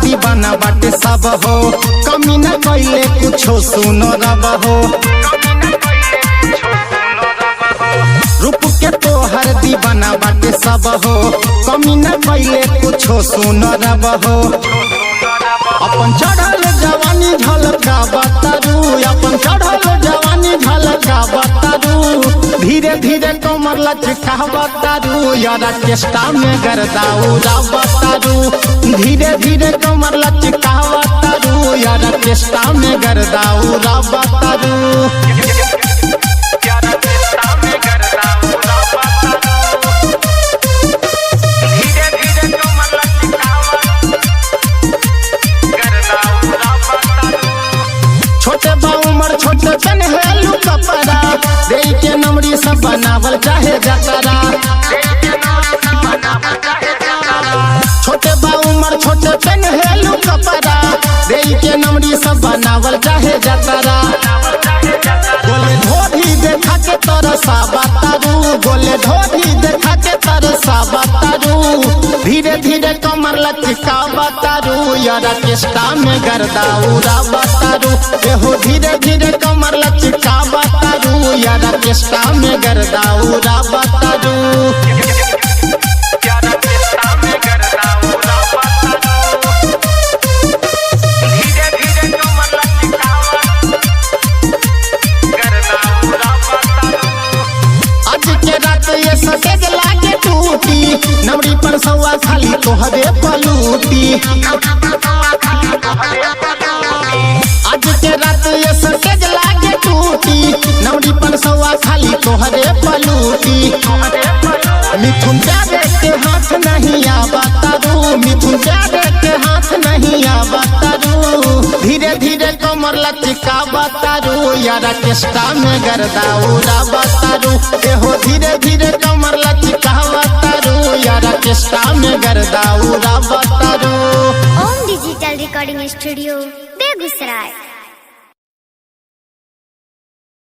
दीवाना बाटे सब हो, कमी न कैले कुछो सुनो रब हो। रूप के तोहर दीवाना बाटे सब हो, कमी न कैले कुछो सुनो रब हो। अपन चढ़ल जवानी झलका बतारू, अपन चढ़ल जवानी झलका बतारू। धीरे धीरे कमर लचका बतारू, यारा चेष्टा में गर्दाउरा बतारू। धीरे धीरे कमर लचका बतारू, यारा चेष्टा में गर्दाउरा बतारू। छोटे तन हेलू कपड़ा दे के नमरी सब बनावल चाहे जतरा। छोटे बा उमर छोटे तन हेलू कपड़ा दे के नमरी सब बनावल चाहे जतरा। गोले ढोरी देखा के तरसा बतारू, गोले ढोरी देखा के तरसा बतारू। धीरे धीरे कमर लचका बतारू, यारा चेष्टा में गर्दाउरा बतारू। एहो धीरे धीरे कमर लचका बतारू, यारा चेष्टा में गर्दाउरा बतारू। सटेज लागे टूटी नमरी पर सवा खाली तोहरे पलूटी। आज के रात ये सटेज लागे टूटी नमरी पर सवा खाली तोहरे पलूटी। मिथुन प्यारे के हाथ नहीं आबातारू, मिथुन प्यारे के हाथ नहीं आबातारू। धीरे धीरे कमर लचका बतारू, यारा चेष्टा में गर्दाउरा बतारू। एहो धीरे धीरे कमर लचका बतारू, यारा चेष्टा में गर्दाउरा बतारू। ओम डिजिटल रिकॉर्डिंग स्टूडियो बेगूसराय।